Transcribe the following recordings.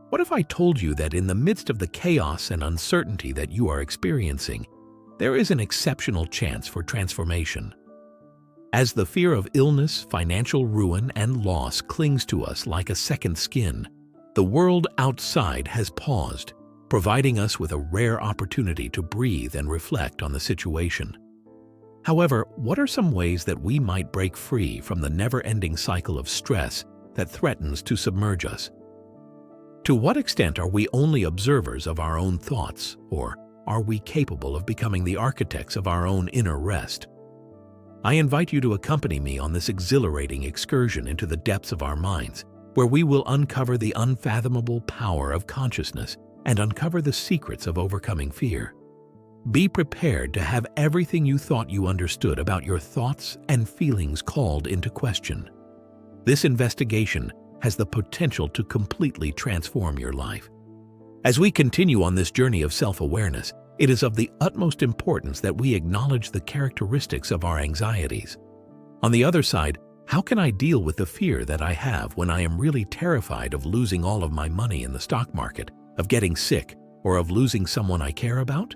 What if I told you that in the midst of the chaos and uncertainty that you are experiencing, there is an exceptional chance for transformation? As the fear of illness, financial ruin, and loss clings to us like a second skin, the world outside has paused, providing us with a rare opportunity to breathe and reflect on the situation. However, what are some ways that we might break free from the never-ending cycle of stress that threatens to submerge us? To what extent are we only observers of our own thoughts, or are we capable of becoming the architects of our own inner rest? I invite you to accompany me on this exhilarating excursion into the depths of our minds, where we will uncover the unfathomable power of consciousness and uncover the secrets of overcoming fear. Be prepared to have everything you thought you understood about your thoughts and feelings called into question. This investigation has the potential to completely transform your life. As we continue on this journey of self-awareness, it is of the utmost importance that we acknowledge the characteristics of our anxieties. On the other side, how can I deal with the fear that I have when I am really terrified of losing all of my money in the stock market, of getting sick, or of losing someone I care about?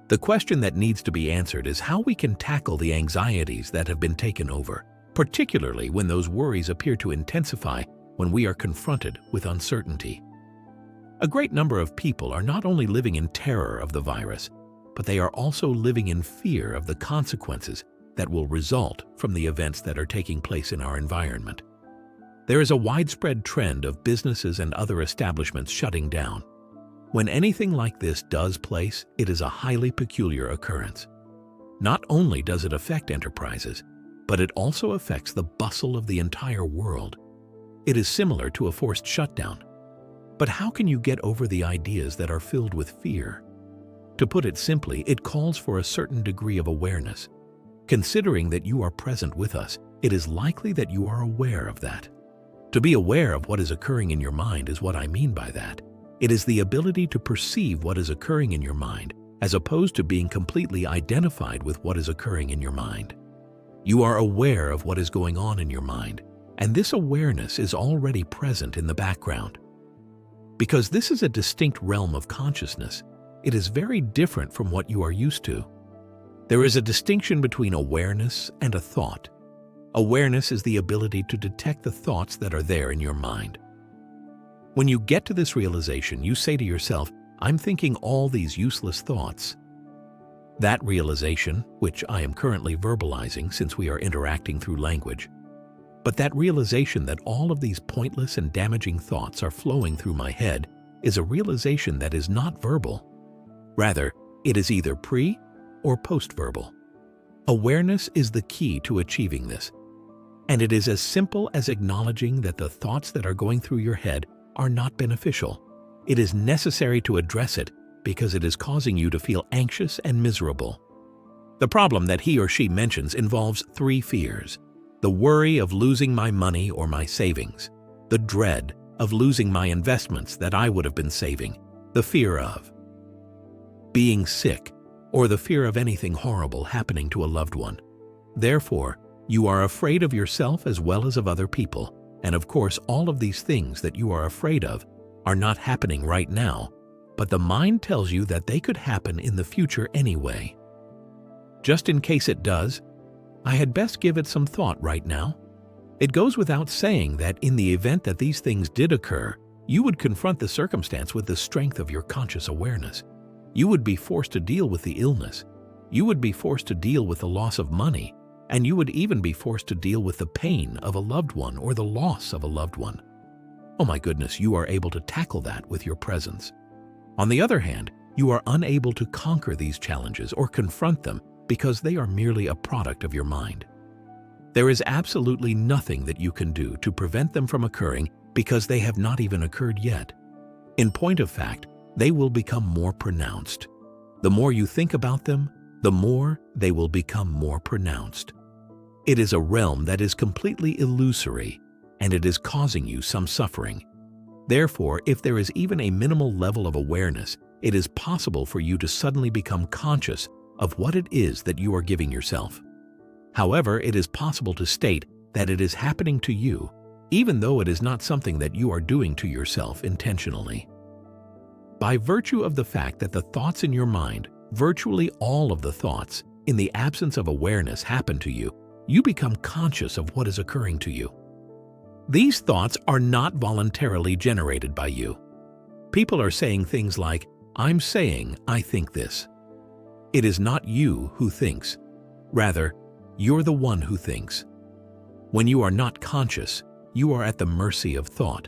The question that needs to be answered is how we can tackle the anxieties that have been taken over, particularly when those worries appear to intensify when we are confronted with uncertainty. A great number of people are not only living in terror of the virus, but they are also living in fear of the consequences that will result from the events that are taking place in our environment. There is a widespread trend of businesses and other establishments shutting down. When anything like this does place, it is a highly peculiar occurrence. Not only does it affect enterprises, but it also affects the bustle of the entire world. It is similar to a forced shutdown. But how can you get over the ideas that are filled with fear? To put it simply, it calls for a certain degree of awareness. Considering that you are present with us, it is likely that you are aware of that. To be aware of what is occurring in your mind is what I mean by that. It is the ability to perceive what is occurring in your mind, as opposed to being completely identified with what is occurring in your mind. You are aware of what is going on in your mind, and this awareness is already present in the background. Because this is a distinct realm of consciousness, it is very different from what you are used to. There is a distinction between awareness and a thought. Awareness is the ability to detect the thoughts that are there in your mind. When you get to this realization, you say to yourself, "I'm thinking all these useless thoughts." That realization, which I am currently verbalizing since we are interacting through language, but that realization that all of these pointless and damaging thoughts are flowing through my head is a realization that is not verbal. Rather, it is either pre- or post-verbal. Awareness is the key to achieving this. And it is as simple as acknowledging that the thoughts that are going through your head are not beneficial. It is necessary to address it because it is causing you to feel anxious and miserable. The problem that he or she mentions involves three fears: the worry of losing my money or my savings, the dread of losing my investments that I would have been saving, the fear of being sick, or the fear of anything horrible happening to a loved one. Therefore, you are afraid of yourself as well as of other people, and of course all of these things that you are afraid of are not happening right now, but the mind tells you that they could happen in the future anyway. Just in case it does, I had best give it some thought right now. It goes without saying that in the event that these things did occur, you would confront the circumstance with the strength of your conscious awareness. You would be forced to deal with the illness. You would be forced to deal with the loss of money, and you would even be forced to deal with the pain of a loved one or the loss of a loved one. Oh my goodness, you are able to tackle that with your presence. On the other hand, you are unable to conquer these challenges or confront them because they are merely a product of your mind. There is absolutely nothing that you can do to prevent them from occurring because they have not even occurred yet. In point of fact, they will become more pronounced. The more you think about them, the more they will become more pronounced. It is a realm that is completely illusory, and it is causing you some suffering. Therefore, if there is even a minimal level of awareness, it is possible for you to suddenly become conscious of what it is that you are giving yourself. However, it is possible to state that it is happening to you even though it is not something that you are doing to yourself intentionally. By virtue of the fact that the thoughts in your mind, virtually all of the thoughts, in the absence of awareness happen to you, you become conscious of what is occurring to you. These thoughts are not voluntarily generated by you. People are saying things like, "I'm saying I think this." It is not you who thinks. Rather, you're the one who thinks. When you are not conscious, you are at the mercy of thought.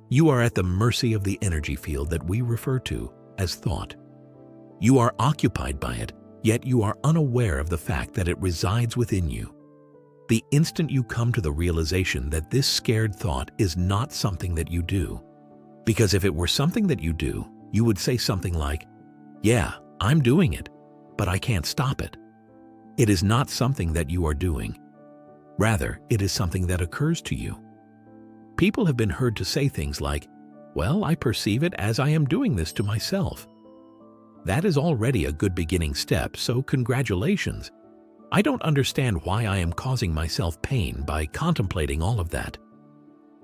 You are at the mercy of the energy field that we refer to as thought. You are occupied by it, yet you are unaware of the fact that it resides within you. The instant you come to the realization that this scared thought is not something that you do, because if it were something that you do, you would say something like, "Yeah, I'm doing it, but I can't stop it." It is not something that you are doing. Rather, it is something that occurs to you. People have been heard to say things like, "Well, I perceive it as I am doing this to myself." That is already a good beginning step, so congratulations. I don't understand why I am causing myself pain by contemplating all of that.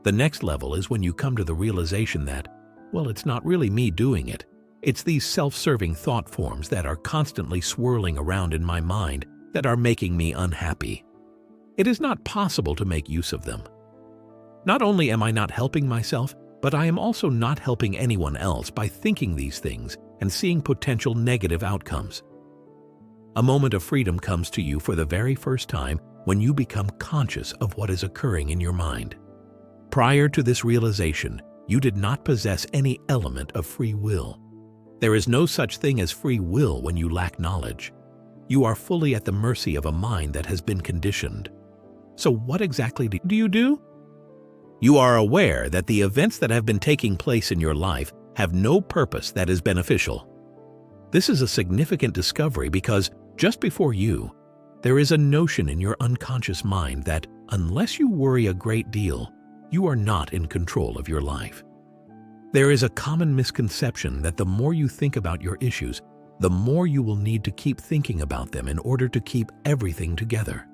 The next level is when you come to the realization that, well, it's not really me doing it. It's these self-serving thought forms that are constantly swirling around in my mind that are making me unhappy. It is not possible to make use of them. Not only am I not helping myself, but I am also not helping anyone else by thinking these things and seeing potential negative outcomes. A moment of freedom comes to you for the very first time when you become conscious of what is occurring in your mind. Prior to this realization, you did not possess any element of free will. There is no such thing as free will when you lack knowledge. You are fully at the mercy of a mind that has been conditioned. So what exactly do you do? You are aware that the events that have been taking place in your life have no purpose that is beneficial. This is a significant discovery because just before you, there is a notion in your unconscious mind that unless you worry a great deal, you are not in control of your life. There is a common misconception that the more you think about your issues, the more you will need to keep thinking about them in order to keep everything together.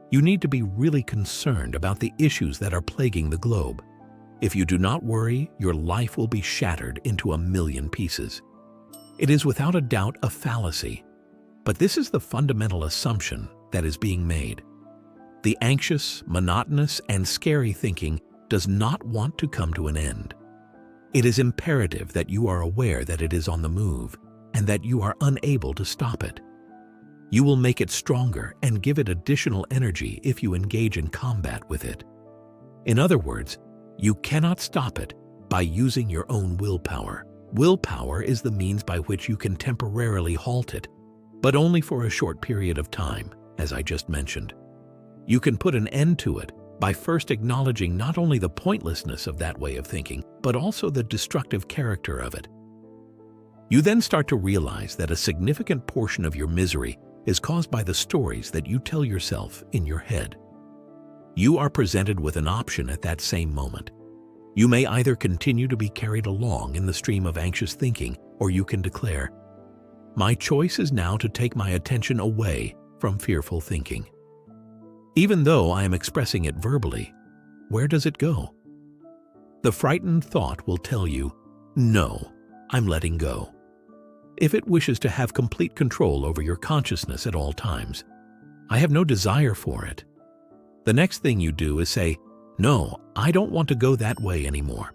You need to be really concerned about the issues that are plaguing the globe. If you do not worry, your life will be shattered into a million pieces. It is without a doubt a fallacy, but this is the fundamental assumption that is being made. The anxious, monotonous, and scary thinking does not want to come to an end. It is imperative that you are aware that it is on the move and that you are unable to stop it. You will make it stronger and give it additional energy if you engage in combat with it. In other words, you cannot stop it by using your own willpower. Willpower is the means by which you can temporarily halt it, but only for a short period of time, as I just mentioned. You can put an end to it by first acknowledging not only the pointlessness of that way of thinking, but also the destructive character of it. You then start to realize that a significant portion of your misery is caused by the stories that you tell yourself in your head. You are presented with an option at that same moment. You may either continue to be carried along in the stream of anxious thinking, or you can declare, "My choice is now to take my attention away from fearful thinking." Even though I am expressing it verbally, where does it go? The frightened thought will tell you, "No, I'm letting go." If it wishes to have complete control over your consciousness at all times, I have no desire for it. The next thing you do is say, "No, I don't want to go that way anymore."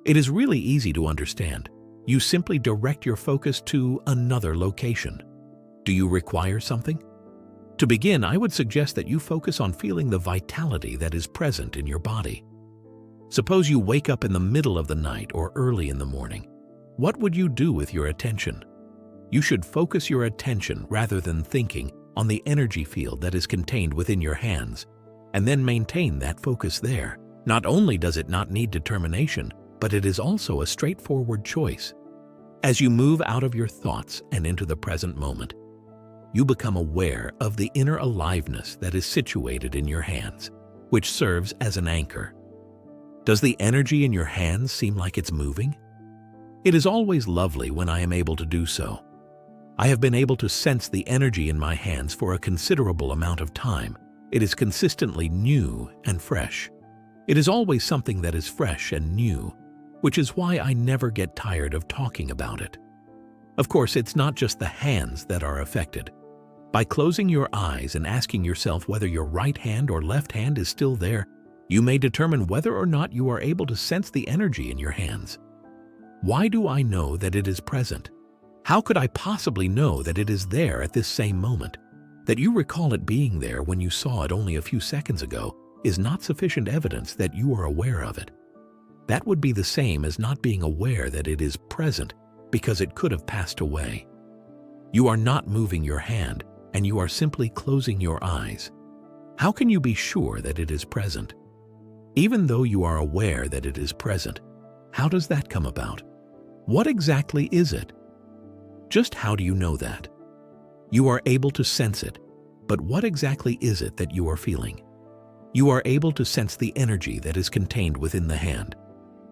It is really easy to understand. You simply direct your focus to another location. Do you require something? To begin, I would suggest that you focus on feeling the vitality that is present in your body. Suppose you wake up in the middle of the night or early in the morning. What would you do with your attention? You should focus your attention rather than thinking on the energy field that is contained within your hands, and then maintain that focus there. Not only does it not need determination, but it is also a straightforward choice. As you move out of your thoughts and into the present moment, you become aware of the inner aliveness that is situated in your hands, which serves as an anchor. Does the energy in your hands seem like it's moving? It is always lovely when I am able to do so. I have been able to sense the energy in my hands for a considerable amount of time. It is consistently new and fresh. It is always something that is fresh and new, which is why I never get tired of talking about it. Of course, it's not just the hands that are affected. By closing your eyes and asking yourself whether your right hand or left hand is still there, you may determine whether or not you are able to sense the energy in your hands. Why do I know that it is present? How could I possibly know that it is there at this same moment? That you recall it being there when you saw it only a few seconds ago is not sufficient evidence that you are aware of it. That would be the same as not being aware that it is present because it could have passed away. You are not moving your hand, and you are simply closing your eyes. How can you be sure that it is present? Even though you are aware that it is present, how does that come about? What exactly is it? Just how do you know that? You are able to sense it, but what exactly is it that you are feeling? You are able to sense the energy that is contained within the hand.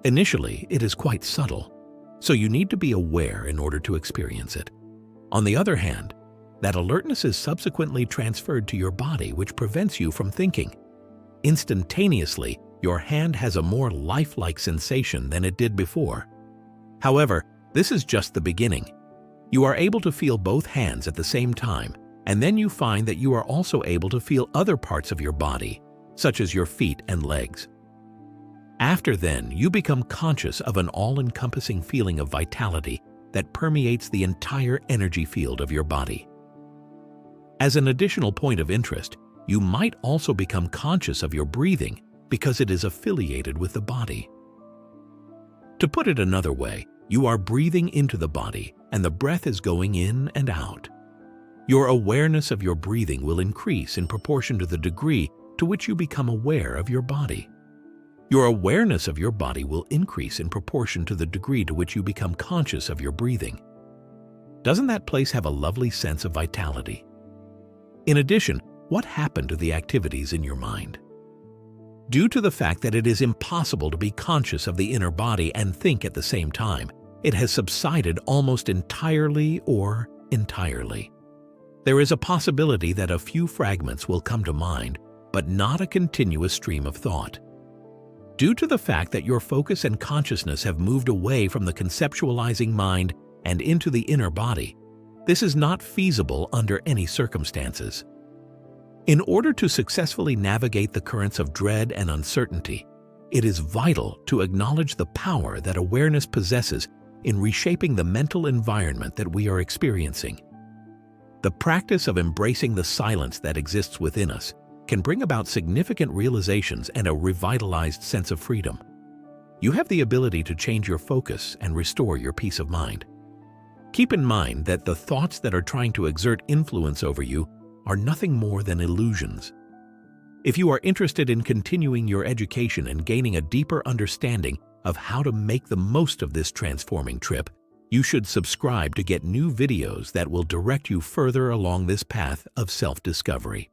Initially, it is quite subtle, so you need to be aware in order to experience it. On the other hand, that alertness is subsequently transferred to your body, which prevents you from thinking. Instantaneously, your hand has a more lifelike sensation than it did before. However, this is just the beginning. You are able to feel both hands at the same time, and then you find that you are also able to feel other parts of your body, such as your feet and legs. After then, you become conscious of an all-encompassing feeling of vitality that permeates the entire energy field of your body. As an additional point of interest, you might also become conscious of your breathing because it is affiliated with the body. To put it another way, you are breathing into the body and the breath is going in and out. Your awareness of your breathing will increase in proportion to the degree to which you become aware of your body. Your awareness of your body will increase in proportion to the degree to which you become conscious of your breathing. Doesn't that place have a lovely sense of vitality? In addition, what happened to the activities in your mind? Due to the fact that it is impossible to be conscious of the inner body and think at the same time, it has subsided almost entirely or entirely. There is a possibility that a few fragments will come to mind, but not a continuous stream of thought. Due to the fact that your focus and consciousness have moved away from the conceptualizing mind and into the inner body, this is not feasible under any circumstances. In order to successfully navigate the currents of dread and uncertainty, it is vital to acknowledge the power that awareness possesses in reshaping the mental environment that we are experiencing. The practice of embracing the silence that exists within us can bring about significant realizations and a revitalized sense of freedom. You have the ability to change your focus and restore your peace of mind. Keep in mind that the thoughts that are trying to exert influence over you are nothing more than illusions. If you are interested in continuing your education and gaining a deeper understanding of how to make the most of this transforming trip, you should subscribe to get new videos that will direct you further along this path of self-discovery.